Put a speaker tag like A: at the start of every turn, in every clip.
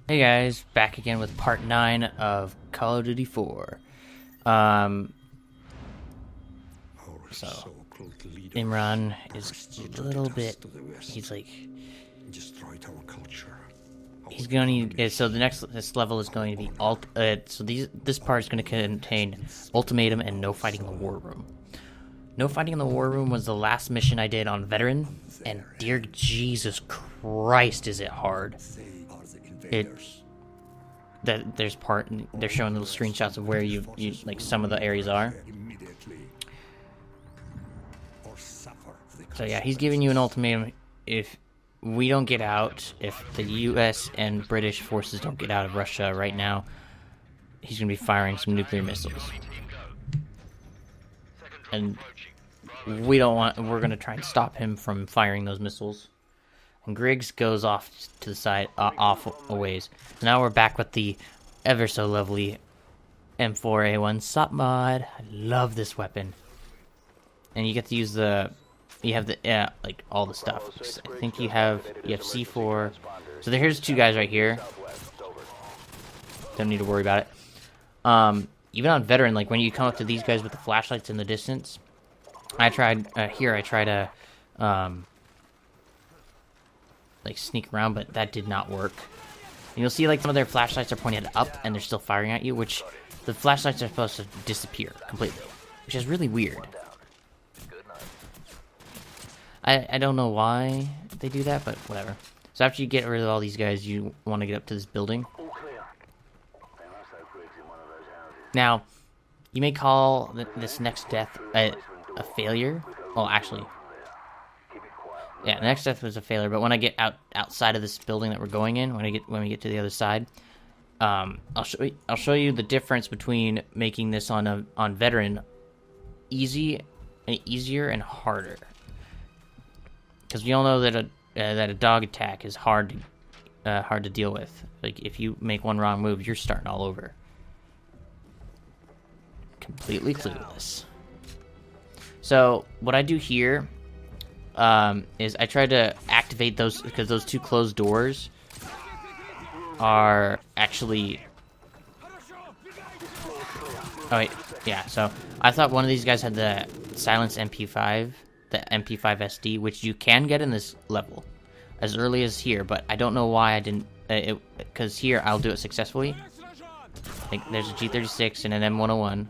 A: Hey guys, back again with part 9 of Call of Duty 4. So, Imran is a little bit, he's like, he's going to need, so this level is going to be, this part is going to contain Ultimatum and No Fighting in the War Room. No Fighting in the War Room was the last mission I did on Veteran, and dear Jesus Christ is it hard. They're showing little screenshots of where you like some of the areas are. So yeah, he's giving you an ultimatum. If we don't get out, if the US and British forces don't get out of Russia right now, he's gonna be firing some nuclear missiles. And we're gonna try and stop him from firing those missiles. And Griggs goes off to the side, off a ways. So now we're back with the ever so lovely M4A1 SOP mod. I love this weapon. And you get to use like all the stuff. I think you have C4. So here's two guys right here. Don't need to worry about it. Even on Veteran, like when you come up to these guys with the flashlights in the distance, I try to like sneak around, but that did not work. And you'll see like some of their flashlights are pointed up and they're still firing at you, which the flashlights are supposed to disappear completely, which is really weird. I don't know why they do that, but whatever. So after you get rid of all these guys, you want to get up to this building. Now, you may call this next death a failure. Well, actually, yeah, the next death was a failure. But when I get outside of this building that we're going in, when we get to the other side, I'll show you the difference between making this on Veteran easier and harder. Because we all know that a dog attack is hard to deal with. Like if you make one wrong move, you're starting all over. Completely clueless. So what I do here is I try to activate those, because those two closed doors are actually... Oh wait, yeah, so I thought one of these guys had the Silence MP5, the MP5 SD, which you can get in this level as early as here, but I don't know why I didn't, because here I'll do it successfully. Like there's a G36 and an M101.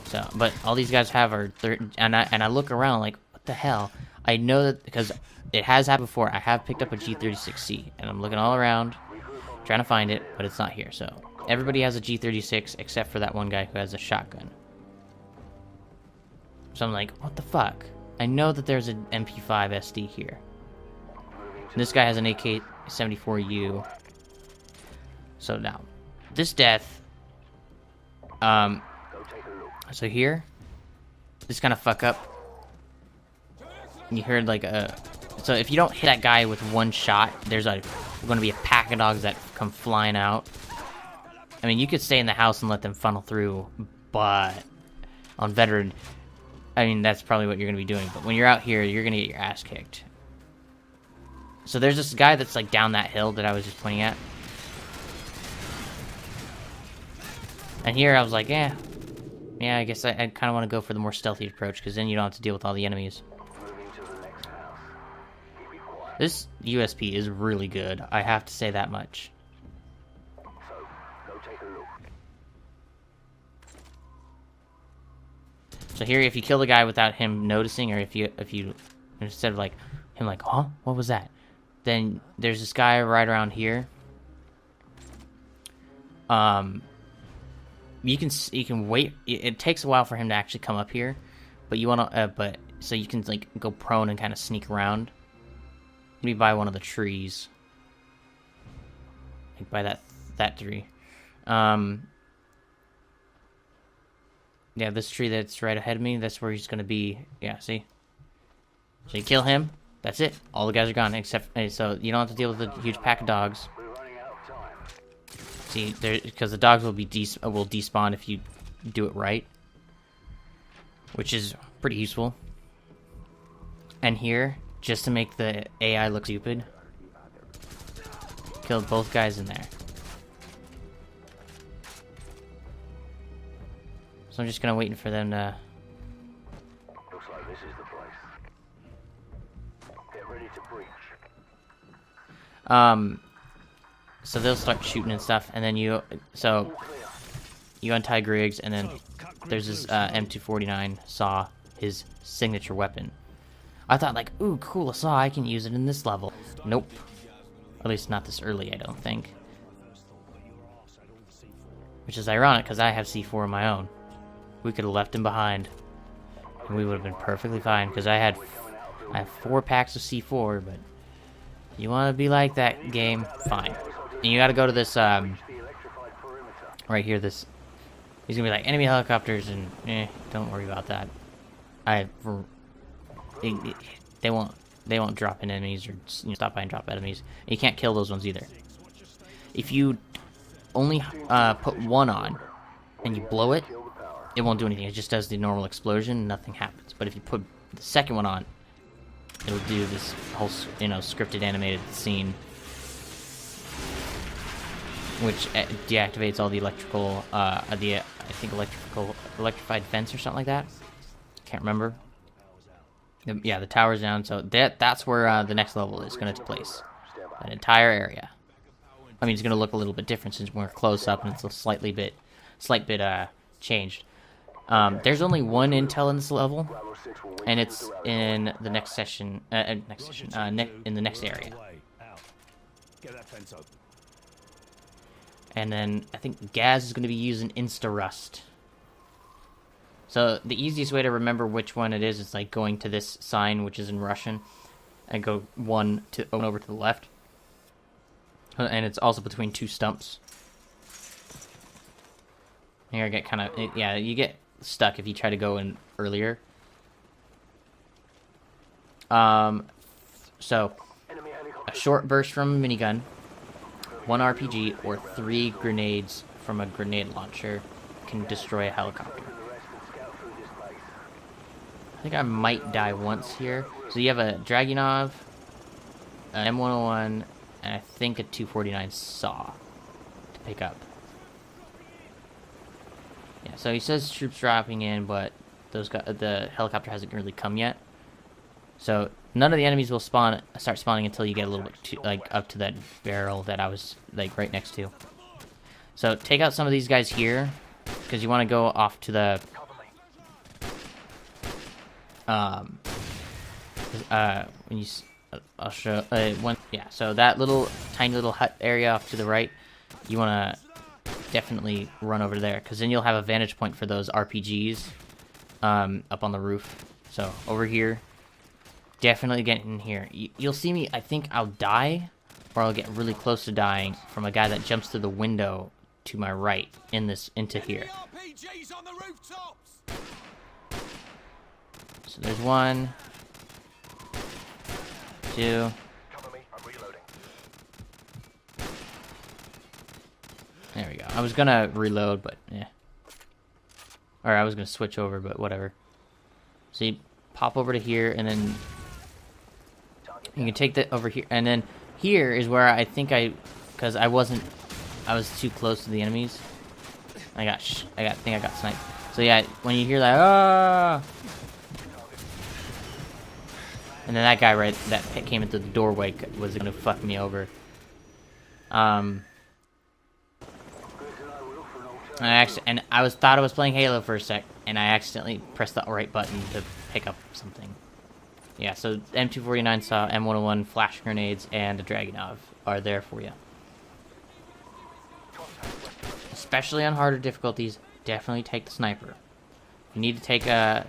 A: So, but all these guys have are and I look around like, what the hell? I know that because it has happened before. I have picked up a G36C, and I'm looking all around, trying to find it, but it's not here. So everybody has a G36 except for that one guy who has a shotgun. So I'm like, what the fuck? I know that there's an MP5 SD here. And this guy has an AK-74U. So now, this death, so here, this kind of fuck up. You heard like so if you don't hit that guy with one shot, there's going to be a pack of dogs that come flying out. I mean, you could stay in the house and let them funnel through, but on Veteran, I mean, that's probably what you're going to be doing. But when you're out here, you're going to get your ass kicked. So there's this guy that's like down that hill that I was just pointing at. And here I was like, yeah, I guess I kind of want to go for the more stealthy approach, because then you don't have to deal with all the enemies. This USP is really good, I have to say that much. So here, if you kill the guy without him noticing, or if you instead of like him like, huh, what was that? Then there's this guy right around here. You can wait. It takes a while for him to actually come up here, but you want to, so you can like go prone and kind of sneak around. Maybe by one of the trees, like by that tree. Yeah, this tree that's right ahead of me. That's where he's gonna be. Yeah, see. So you kill him. That's it. All the guys are gone, except so you don't have to deal with a huge pack of dogs. See, because the dogs will despawn if you do it right, which is pretty useful. And here, just to make the AI look stupid. Killed both guys in there. So I'm just gonna waiting for them to.
B: Looks like this is the place. Get ready to breach.
A: So they'll start shooting and stuff, and then you untie Griggs, and then there's this M249 saw, his signature weapon. I thought like, ooh, cool, a saw, I can use it in this level. Nope. At least not this early, I don't think. Which is ironic, because I have C4 of my own. We could have left him behind, and we would have been perfectly fine, because I have 4 packs of C4, but you want to be like that game, fine. And you got to go to this, right here, this, he's going to be like, enemy helicopters, and, don't worry about that. They won't drop in enemies, or stop by and drop enemies. And you can't kill those ones either. If you only put one on, and you blow it, it won't do anything. It just does the normal explosion, nothing happens. But if you put the second one on, it'll do this whole, scripted animated scene, which deactivates all the electrical, I think electrified fence or something like that. Can't remember. Yeah, the tower's down, so that's where the next level is going to take place. That entire area. I mean, it's going to look a little bit different since we're close up and it's a slight bit changed. There's only one intel in this level, and it's in the next session. In the next area. And then I think Gaz is going to be using Insta-Rust. So the easiest way to remember which one it is like going to this sign, which is in Russian, and go one over to the left. And it's also between 2 stumps. Here I get kind of, yeah, you get stuck if you try to go in earlier. So a short burst from a minigun, 1 RPG, or 3 grenades from a grenade launcher can destroy a helicopter. I think I might die once here. So you have a Dragunov, an M101, and I think a 249 saw to pick up. Yeah, so he says troops dropping in, but the helicopter hasn't really come yet. So none of the enemies will start spawning until you get a little bit up to that barrel that I was right next to. So take out some of these guys here, because you want to go off to the I'll show one. Yeah, so that tiny little hut area off to the right, you want to definitely run over there, because then you'll have a vantage point for those RPGs up on the roof. So over here, definitely get in here. You'll see me, I think I'll die, or I'll get really close to dying from a guy that jumps through the window to my right into here. So there's 1, 2. There we go. I was gonna reload, but yeah. Or I was gonna switch over, but whatever. So you pop over to here, and then you can take that over here, and then here is where I think because I was too close to the enemies. I think I got sniped. So yeah, when you hear that, ah. And then that guy that came into the doorway was gonna fuck me over. I thought I was playing Halo for a sec, and I accidentally pressed the right button to pick up something. Yeah, so M249 saw, M101, flash grenades, and a Dragunov are there for you. Especially on harder difficulties, definitely take the sniper. You need to take a.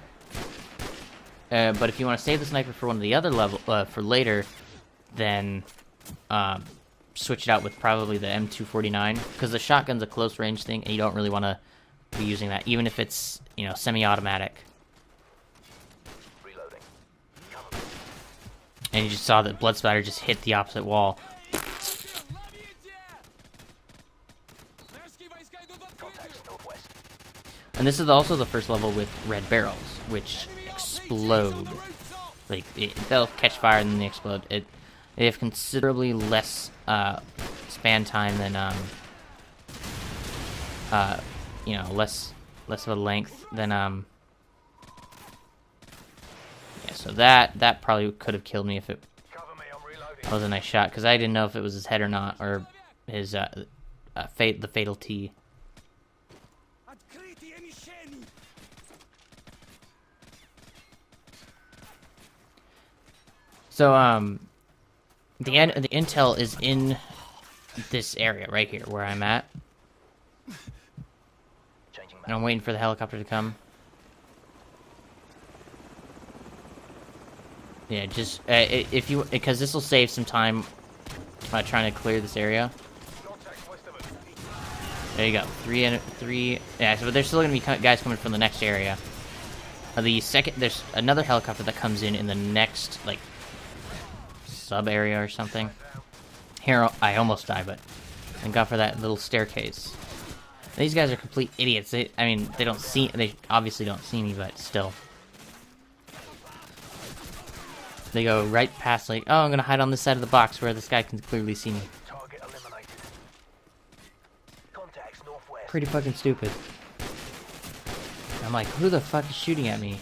A: But if you want to save the sniper for one of the other level for later, then switch it out with probably the M249, because the shotgun's a close range thing, and you don't really want to be using that, even if it's semi-automatic. And you just saw that blood splatter just hit the opposite wall. And this is also the first level with red barrels, which explode. Like they'll catch fire and then they explode. They have considerably less span time than you know, less of a length than yeah. So that probably could have killed me if it was a nice shot, because I didn't know if it was his head or not, or his the fatal T. So the intel is in this area right here where I'm at, and I'm waiting for the helicopter to come. Yeah, just if you, because this will save some time trying to clear this area. There you go, three. Yeah, so there's still gonna be guys coming from the next area. There's another helicopter that comes in the next like sub area or something. Here I almost died, but thank God for that little staircase. These guys are complete idiots. I mean, they obviously don't see me, but still. They go right past, like, oh, I'm gonna hide on this side of the box where this guy can clearly see me. Pretty fucking stupid. I'm like, who the fuck is shooting at me?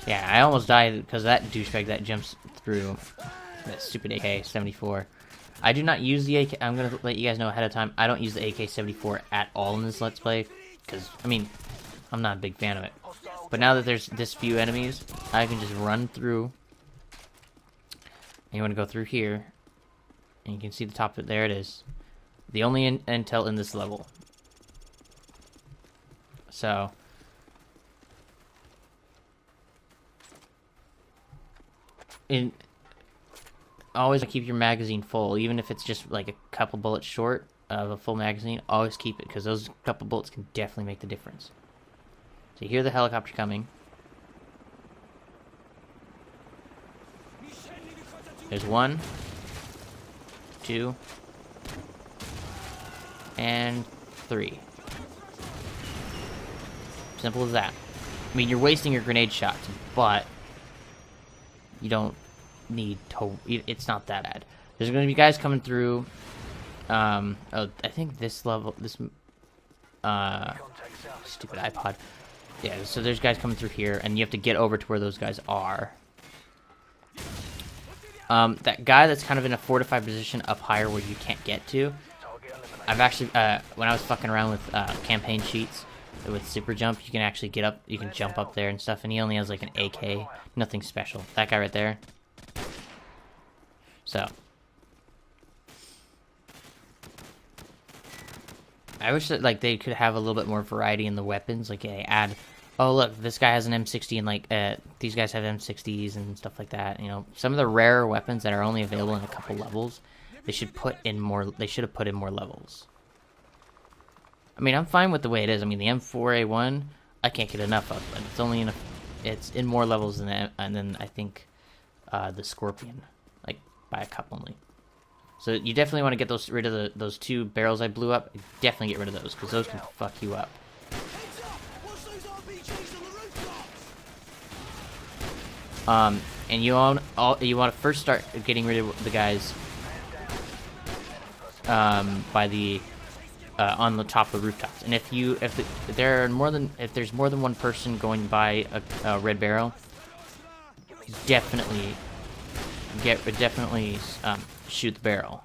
A: Yeah, I almost died because that douchebag that jumps through that stupid AK-74. I do not use the AK. I'm gonna let you guys know ahead of time. I don't use the AK-74 at all in this Let's Play, because I mean, I'm not a big fan of it. But now that there's this few enemies, I can just run through. And you want to go through here, and you can see the top of it. There it is. The only intel in this level. So always keep your magazine full, even if it's just like a couple bullets short of a full magazine. Always keep it, because those couple bullets can definitely make the difference. So you hear the helicopter coming. There's 1, 2, and 3. Simple as that. I mean, you're wasting your grenade shots, but you don't need to. It's not that bad. There's going to be guys coming through. Oh, I think this level, stupid iPod. Yeah, so there's guys coming through here, and you have to get over to where those guys are. That guy that's kind of in a fortified position up higher where you can't get to. I've actually, when I was fucking around with campaign sheets with super jump, you can actually get up, you can jump up there and stuff, and he only has like an AK, nothing special. That guy right there. So I wish that like they could have a little bit more variety in the weapons. Like they add, oh look, this guy has an M60, and like these guys have M60s and stuff like that. You know, some of the rarer weapons that are only available in a couple levels, they should put in more. They should have put in more levels. I mean, I'm fine with the way it is. I mean, the M4A1, I can't get enough of, but it's only in it's in more levels than that, and then I think the Scorpion, like by a couple only. So you definitely want to get rid of those 2 barrels I blew up. Definitely get rid of those, because those can fuck you up. And you want to first start getting rid of the guys by the on the top of the rooftops. And if there's more than one person going by a red barrel, definitely shoot the barrel.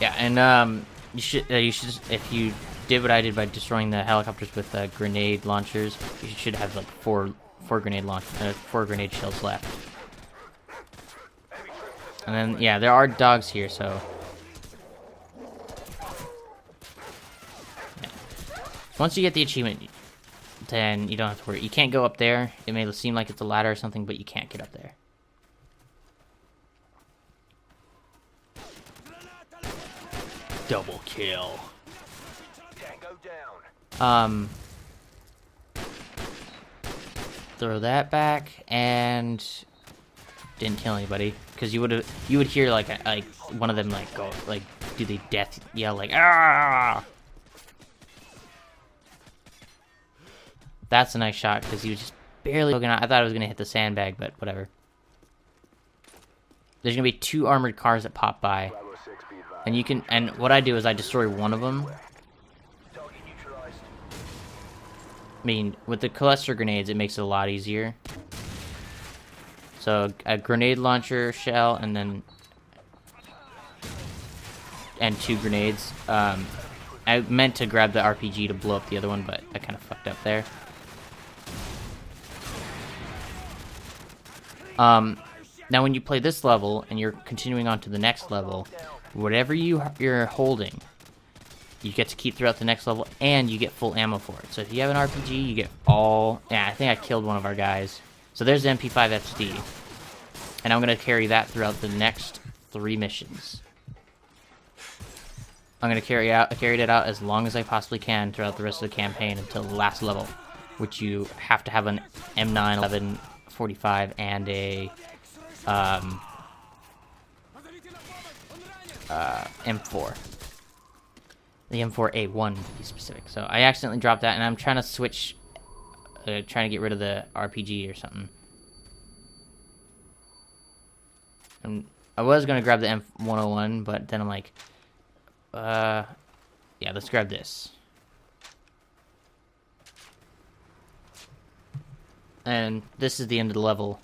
A: Yeah, and you should if you did what I did by destroying the helicopters with grenade launchers, you should have like four grenade shells left. And then yeah, there are dogs here, so yeah. Once you get the achievement, then you don't have to worry. You can't go up there. It may seem like it's a ladder or something, but you can't get up there. Double kill. Throw that back, and didn't kill anybody, because you would hear like one of them like go like do the death yell like ah. That's a nice shot, because he was just barely poking out. I thought it was going to hit the sandbag, but whatever. There's going to be 2 armored cars that pop by. And you can, and what I do is I destroy one of them. I mean, with the cluster grenades, it makes it a lot easier. So, a grenade launcher shell, and then... and 2 grenades. I meant to grab the RPG to blow up the other one, but I kind of fucked up there. Now when you play this level, and you're continuing on to the next level, whatever you're holding, you get to keep throughout the next level, and you get full ammo for it. So if you have an RPG, you get all... yeah, I think I killed one of our guys. So there's the MP5 SD. And I'm going to carry that throughout the next 3 missions. I'm going to carry it out as long as I possibly can throughout the rest of the campaign until the last level, which you have to have an M9, 11, 45, and a M4. The M4A1 to be specific. So I accidentally dropped that, and I'm trying to switch, trying to get rid of the RPG or something. And I was going to grab the M101, but then I'm like, yeah, let's grab this. And this is the end of the level.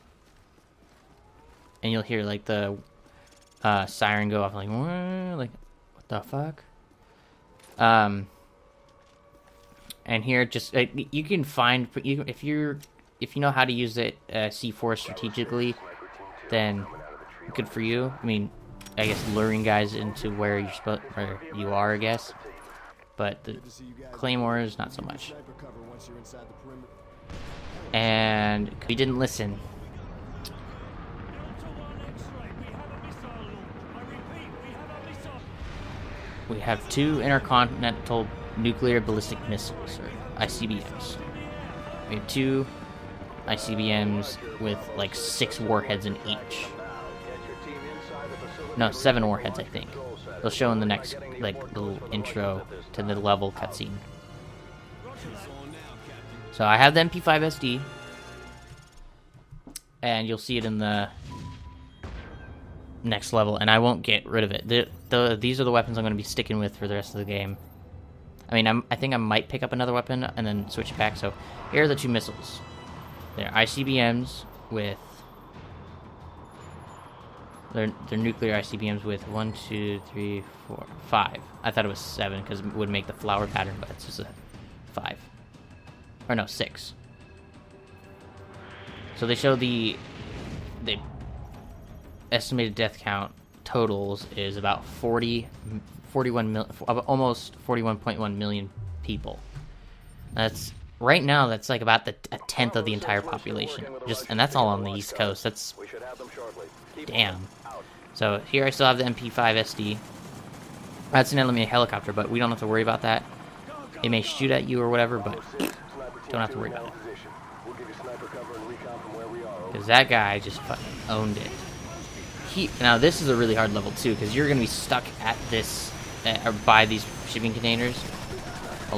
A: And you'll hear, like, the siren go off, like, what the fuck? And here, just, you can find, if you know how to use it, C4 strategically, then good for you. I mean, I guess luring guys into where you are, I guess. But the claymores, not so much. And we didn't listen. We have 2 intercontinental nuclear ballistic missiles, or ICBMs. We have 2 ICBMs with like 6 warheads in each. No, 7 warheads, I think. They'll show in the next, like, little intro to the level cutscene. So I have the MP5 SD, and you'll see it in the next level, and I won't get rid of it. These are the weapons I'm going to be sticking with for the rest of the game. I mean, I think I might pick up another weapon and then switch it back. So here are the 2 missiles. They're ICBMs with... They're nuclear ICBMs with 1, 2, 3, 4, 5. I thought it was 7 because it would make the flower pattern, but it's just a 5. Or no, 6. So they show the estimated death count totals is about almost 41.1 million people. That's right now. That's like about a 10th of the entire population. And that's all on the East Coast. That's damn. So here I still have the MP5 SD. That's an enemy helicopter, but we don't have to worry about that. It may shoot at you or whatever, but don't have to worry about it. Because that guy just fucking owned it. Now this is a really hard level too, because you're going to be stuck at this, or by these shipping containers a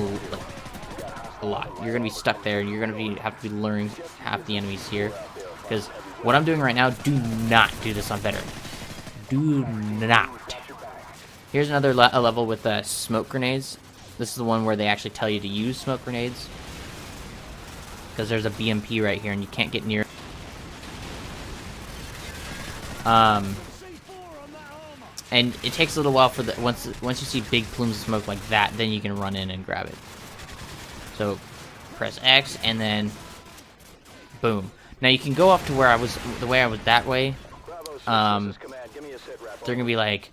A: lot. You're going to be stuck there, and you're going to have to be luring half the enemies here. Because what I'm doing right now, do not do this on veteran. Do not. Here's another level with smoke grenades. This is the one where they actually tell you to use smoke grenades. Because there's a BMP right here, and you can't get near. And it takes a little while for the once you see big plumes of smoke like that, then you can run in and grab it. So press X and then boom. Now you can go up to where I was, the way I was that way. They're gonna be like,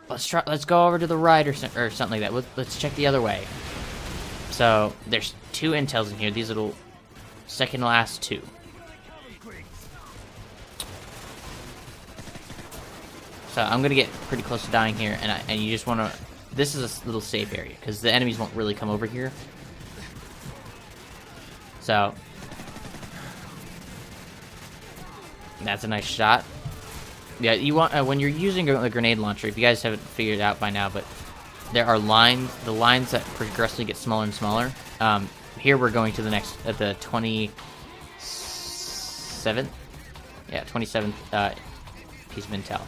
A: let's go over to the right or something like that. Let's check the other way. So there's 2 intels in here. These little second last 2. So I'm gonna get pretty close to dying here, and you just wanna. This is a little safe area because the enemies won't really come over here. So that's a nice shot. Yeah, you want when you're using a grenade launcher. If you guys haven't figured it out by now, but there are lines. The lines that progressively get smaller and smaller. here we're going to the next, at the 27th? Yeah, 27th piece of intel.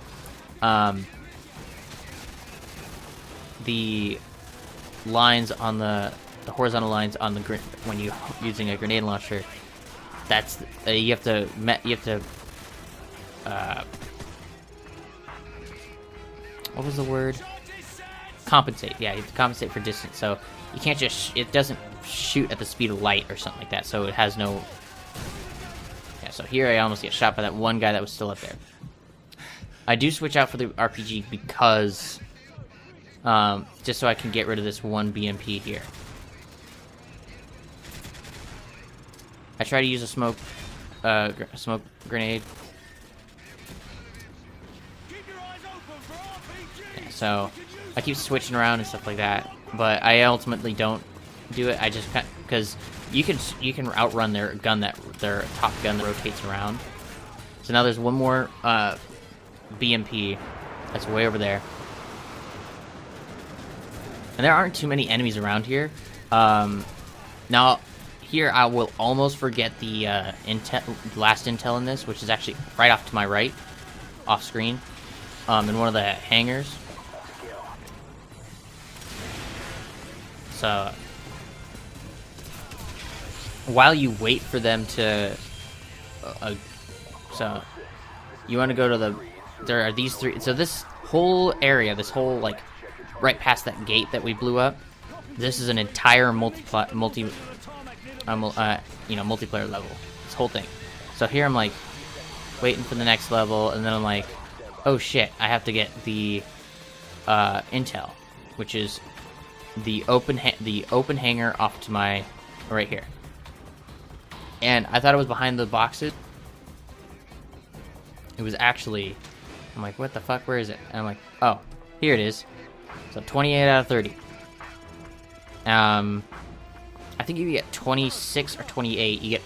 A: The lines on the horizontal lines on the when you using a grenade launcher, that's you have to what was the word? Compensate. Yeah, you have to compensate for distance. So you can't just it doesn't shoot at the speed of light or something like that. So it has no. Yeah. So here I almost get shot by that one guy that was still up there. I do switch out for the RPG because just so I can get rid of this one BMP here. I try to use a smoke grenade. Yeah, so I keep switching around and stuff like that, but I ultimately don't do it. I just because you can outrun their top gun that rotates around. So now there's one more BMP that's way over there. And there aren't too many enemies around here. Now, here I will almost forget the last intel in this, which is actually right off to my right, off screen, in one of the hangars. So, while you wait for them to, so you want to go to the. There are these three. So this whole area, this whole like. Right past that gate that we blew up. This is an entire multiplayer level. This whole thing. So here I'm like waiting for the next level, and then I'm like, oh shit, I have to get the intel, which is the open hangar off to my right here. And I thought it was behind the boxes. It was actually. I'm like, what the fuck? Where is it? And I'm like, oh, here it is. So 28 out of 30. I think you get 26 or 28. You get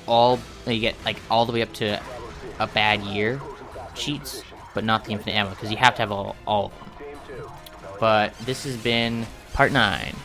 A: like all the way up to a bad year cheats, but not the infinite ammo because you have to have all of them. But this has been part 9.